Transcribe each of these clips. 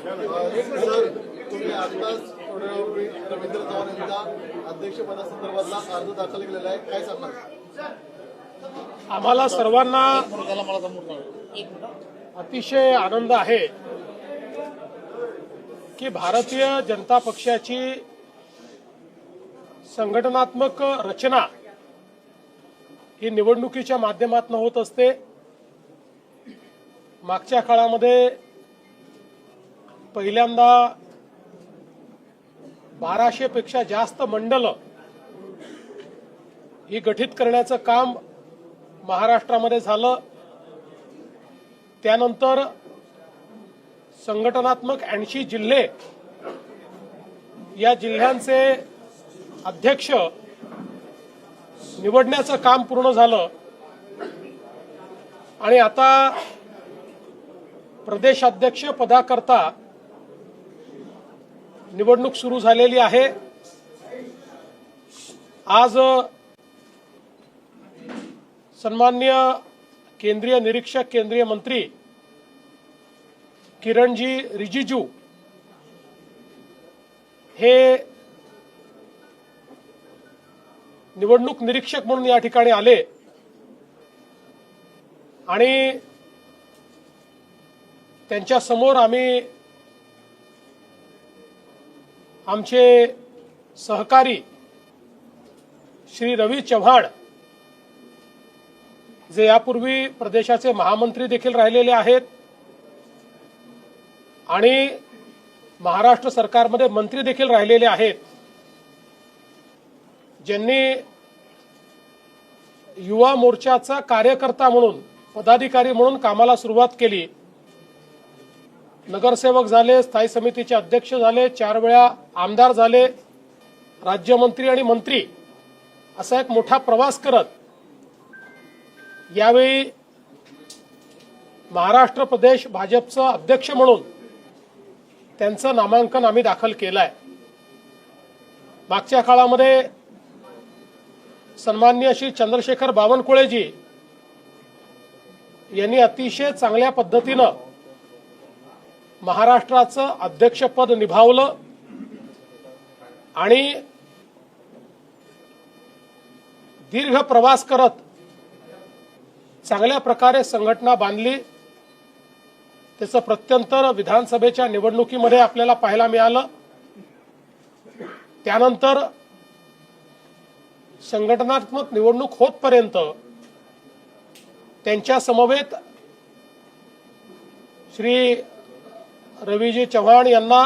Sir, तुम्ही आताच थोड्यावेळापूर्वी रवींद्र चव्हाण यांच्या अध्यक्षपदासंदर्भातला अर्ज दाखल केलेला आहे, काय सांगणार? आम्हाला सर्वांना अतिशय आनंद आहे की भारतीय जनता पक्षाची संघटनात्मक रचना ही निवडणुकीच्या माध्यमातून होत असते। मागच्या काळामध्ये पहिल्यांदा 1200 पेक्षा जास्त मंडळ ही गठीत करण्याचं काम महाराष्ट्रामध्ये झालं। त्यानंतर संघटनात्मक 80 जिल्हे, या जिल्ह्यांचे अध्यक्ष निवडण्याचं काम पूर्ण झालं आणि आता प्रदेशाध्यक्ष पदाकरता निवडणूक सुरू झालेली आहे। आज सन्माननीय केंद्रीय निरीक्षक, केंद्रीय मंत्री किरणजी रिजिजू हे निवडणूक निरीक्षक म्हणून या ठिकाणी आले आणि त्यांच्या समोर आम्ही आमचे सहकारी श्री रवी चव्हाण, जे यापूर्वी प्रदेशाचे महामंत्री देखील राहिलेले आहेत आणि महाराष्ट्र सरकारमध्ये मंत्री देखील राहिलेले आहेत, ज्यांनी युवा मोर्चाचा कार्यकर्ता म्हणून, पदाधिकारी म्हणून कामाला सुरुवात केली। नगरसेवक झाले, स्थायी समितीचे अध्यक्ष झाले, 4 वेळा आमदार झाले, राज्यमंत्री आणि मंत्री, असा एक मोठा प्रवास करत यावेळी महाराष्ट्र प्रदेश भाजपचं अध्यक्ष म्हणून त्यांचं नामांकन आम्ही दाखल केलं आहे। मागच्या काळामध्ये सन्माननीय श्री चंद्रशेखर बावनकुळेजी यांनी अतिशय चांगल्या पद्धतीनं महाराष्ट्राचं अध्यक्षपद निभावलं आणि दीर्घ प्रवास करत चांगल्या प्रकारे संघटना बांधली। त्याचं प्रत्यंतर विधानसभेच्या निवडणुकीमध्ये आपल्याला पाहायला मिळालं। त्यानंतर संघटनात्मक निवडणूक होतपर्यंत त्यांच्या समवेत श्री रवीजी चव्हाण यांना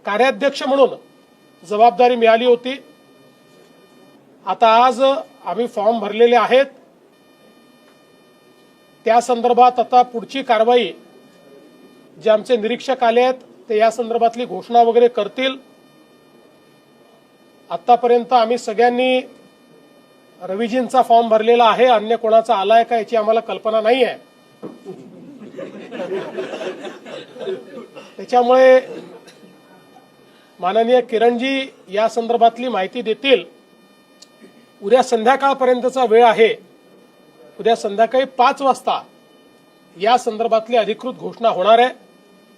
कार्याध्यक्ष म्हणून जबाबदारी मिळाली होती। आता आज आम्ही फॉर्म भरलेले आहेत, त्या संदर्भात आता पुढची कारवाई जे आमचे निरीक्षक आले आहेत ते या संदर्भातली घोषणा वगैरे करतील। आतापर्यंत आम्ही सगळ्यांनी रवीजींचा फॉर्म भरलेला आहे, अन्य कोणाचा आलाय का याची आम्हाला कल्पना नाही आहे। त्याच्यामुळे माननीय किरणजी या संदर्भातली माहिती देतील। उद्या संध्याकाळपर्यंतचा वेळ आहे, उद्या संध्याकाळी 5 वाजता या संदर्भातली अधिकृत घोषणा होणार आहे।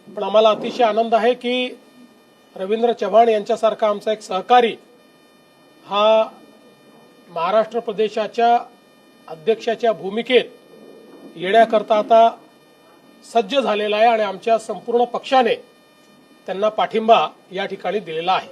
पण आम्हाला अतिशय आनंद आहे की रवींद्र चव्हाण यांच्यासारखा आमचा एक सहकारी हा महाराष्ट्र प्रदेशाच्या अध्यक्षाच्या भूमिकेत येण्याकरता आता सज्ज झालेला आहे आणि आमच्या संपूर्ण पक्षाने त्यांना पाठिंबा या ठिकाणी दिलेला आहे।